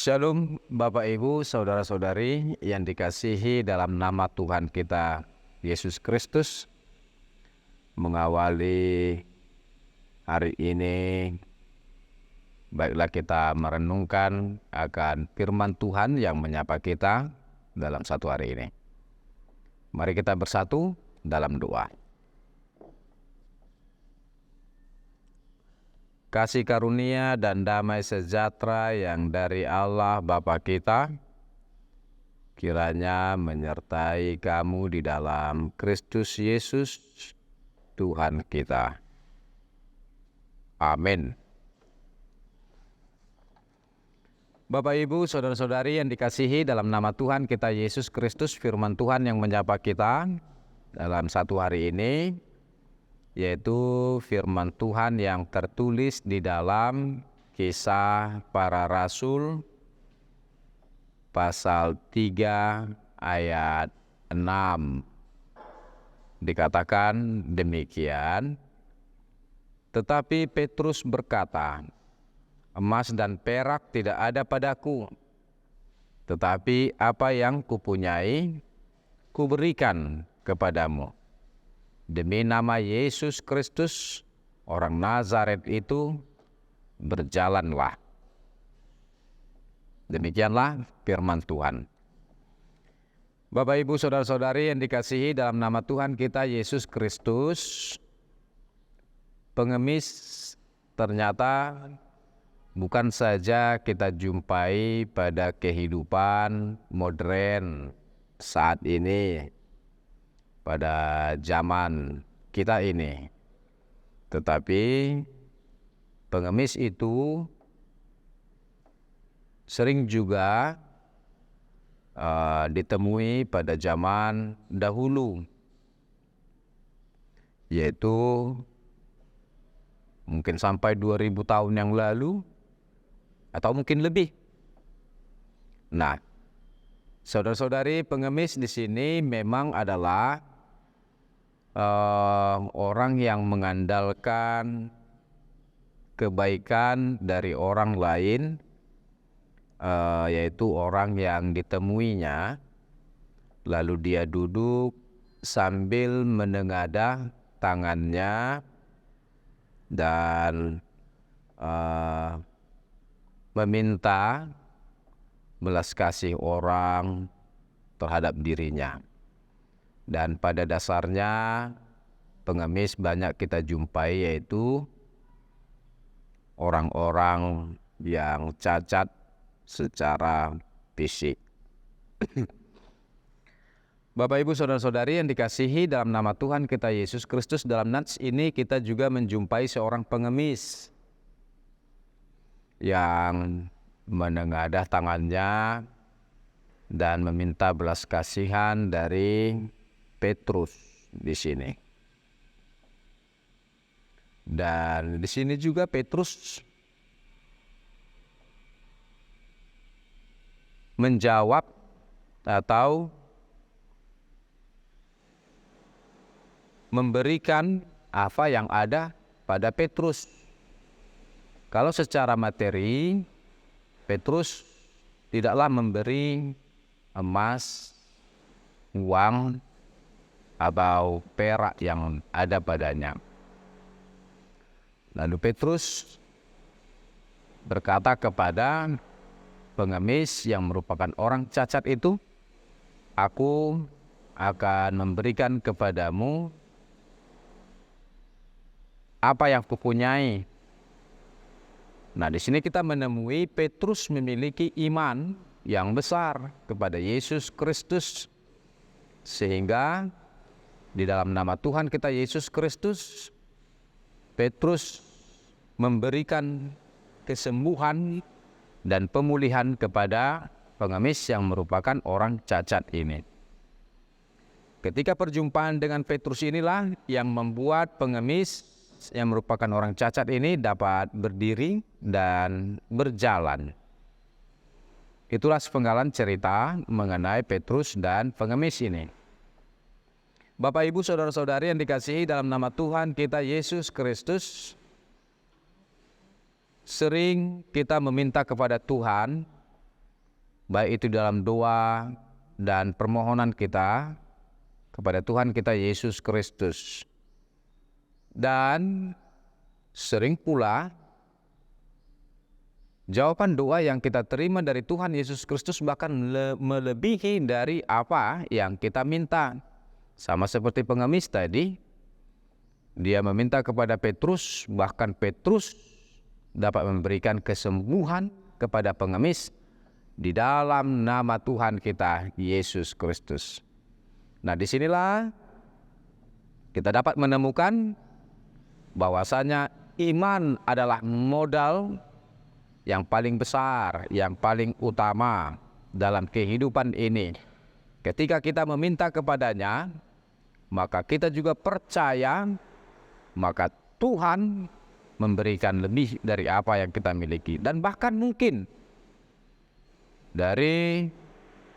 Shalom Bapak Ibu, Saudara-saudari yang dikasihi dalam nama Tuhan kita Yesus Kristus. Mengawali hari ini, baiklah kita merenungkan akan firman Tuhan yang menyapa kita dalam satu hari ini. Mari kita bersatu dalam doa. Kasih karunia dan damai sejahtera yang dari Allah Bapa kita kiranya menyertai kamu di dalam Kristus Yesus Tuhan kita. Amin. Bapak Ibu, saudara-saudari yang dikasihi dalam nama Tuhan kita Yesus Kristus, firman Tuhan yang menyapa kita dalam satu hari ini, yaitu firman Tuhan yang tertulis di dalam Kisah Para Rasul pasal 3 ayat 6. Dikatakan demikian, tetapi Petrus berkata, emas dan perak tidak ada padaku, tetapi apa yang kupunyai kuberikan kepadamu. Demi nama Yesus Kristus, orang Nazaret itu, berjalanlah. Demikianlah firman Tuhan. Bapak, Ibu, saudara-saudari yang dikasihi dalam nama Tuhan kita Yesus Kristus, pengemis ternyata bukan saja kita jumpai pada kehidupan modern saat ini, pada zaman kita ini, tetapi pengemis itu sering juga ditemui pada zaman dahulu, yaitu mungkin sampai 2000 tahun yang lalu atau mungkin lebih. Nah, saudara-saudari, pengemis di sini memang adalah orang yang mengandalkan kebaikan dari orang lain, yaitu orang yang ditemuinya, lalu dia duduk sambil menengadah tangannya dan meminta belas kasih orang terhadap dirinya. Dan pada dasarnya pengemis banyak kita jumpai, yaitu orang-orang yang cacat secara fisik. Bapak, Ibu, saudara-saudari yang dikasihi dalam nama Tuhan kita Yesus Kristus, dalam nats ini kita juga menjumpai seorang pengemis yang menengadah tangannya dan meminta belas kasihan dari Petrus di sini. Dan di sini juga Petrus menjawab atau memberikan apa yang ada pada Petrus. Kalau secara materi, Petrus tidaklah memberi emas, uang, atau perak yang ada padanya. Lalu Petrus berkata kepada pengemis yang merupakan orang cacat itu, aku akan memberikan kepadamu apa yang kupunyai. Nah, di sini kita menemui Petrus memiliki iman yang besar kepada Yesus Kristus, sehingga di dalam nama Tuhan kita Yesus Kristus, Petrus memberikan kesembuhan dan pemulihan kepada pengemis yang merupakan orang cacat ini. Ketika perjumpaan dengan Petrus inilah yang membuat pengemis yang merupakan orang cacat ini dapat berdiri dan berjalan. Itulah sepenggalan cerita mengenai Petrus dan pengemis ini. Bapak, Ibu, saudara-saudari yang dikasihi dalam nama Tuhan kita Yesus Kristus, sering kita meminta kepada Tuhan baik itu dalam doa dan permohonan kita kepada Tuhan kita Yesus Kristus. Dan sering pula jawaban doa yang kita terima dari Tuhan Yesus Kristus bahkan melebihi dari apa yang kita minta. Sama seperti pengemis tadi, dia meminta kepada Petrus, bahkan Petrus dapat memberikan kesembuhan kepada pengemis di dalam nama Tuhan kita Yesus Kristus. Nah, disinilah kita dapat menemukan bahwasanya iman adalah modal yang paling besar, yang paling utama dalam kehidupan ini. Ketika kita meminta kepadanya, maka kita juga percaya, maka Tuhan memberikan lebih dari apa yang kita miliki. Dan bahkan mungkin dari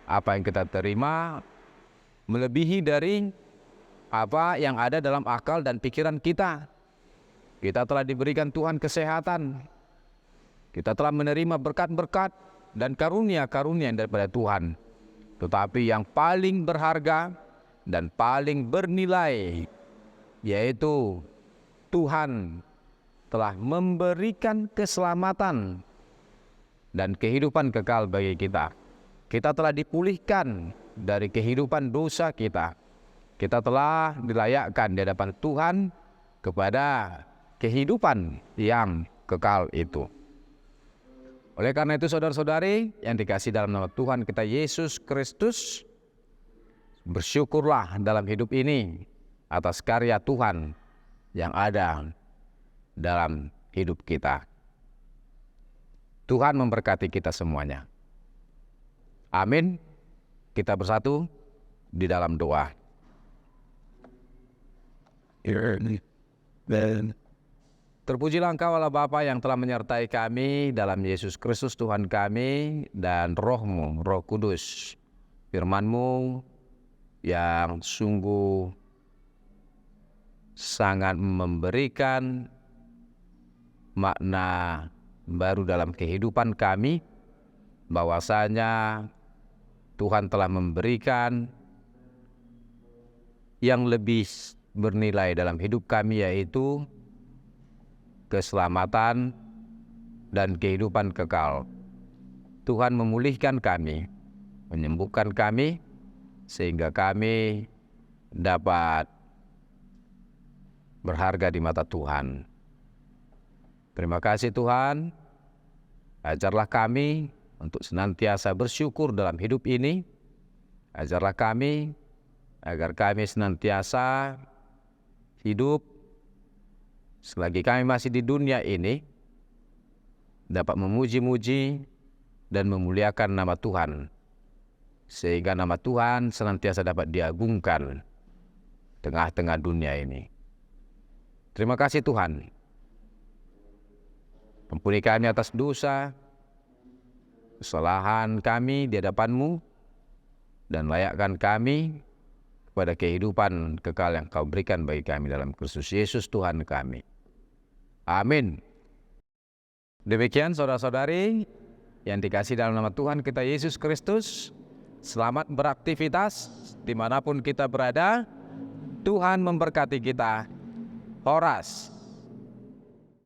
apa yang kita terima, melebihi dari apa yang ada dalam akal dan pikiran kita. Kita telah diberikan Tuhan kesehatan. Kita telah menerima berkat-berkat dan karunia-karunia daripada Tuhan. Tetapi yang paling berharga dan paling bernilai, yaitu Tuhan telah memberikan keselamatan dan kehidupan kekal bagi kita. Kita telah dipulihkan dari kehidupan dosa kita. Kita telah dilayakkan di hadapan Tuhan kepada kehidupan yang kekal itu. Oleh karena itu saudara-saudari yang dikasihi dalam nama Tuhan kita Yesus Kristus, bersyukurlah dalam hidup ini atas karya Tuhan yang ada dalam hidup kita. Tuhan memberkati kita semuanya. Amin. Kita bersatu di dalam doa. Terpujilah Engkau Allah Bapa yang telah menyertai kami dalam Yesus Kristus Tuhan kami, dan Roh-Mu, Roh Kudus, firman-Mu yang sungguh sangat memberikan makna baru dalam kehidupan kami, bahwasanya Tuhan telah memberikan yang lebih bernilai dalam hidup kami, yaitu keselamatan dan kehidupan kekal. Tuhan memulihkan kami, menyembuhkan kami, sehingga kami dapat berharga di mata Tuhan. Terima kasih Tuhan, ajarlah kami untuk senantiasa bersyukur dalam hidup ini. Ajarlah kami agar kami senantiasa hidup selagi kami masih di dunia ini, dapat memuji-muji dan memuliakan nama Tuhan, sehingga nama Tuhan senantiasa dapat diagungkan tengah-tengah dunia ini. Terima kasih Tuhan. Ampuni kami atas dosa, kesalahan kami di hadapan-Mu, dan layakkan kami kepada kehidupan kekal yang Kau berikan bagi kami dalam Kristus Yesus Tuhan kami. Amin. Demikian saudara-saudari yang dikasihi dalam nama Tuhan kita Yesus Kristus, selamat beraktivitas dimanapun kita berada. Tuhan memberkati kita. Horas.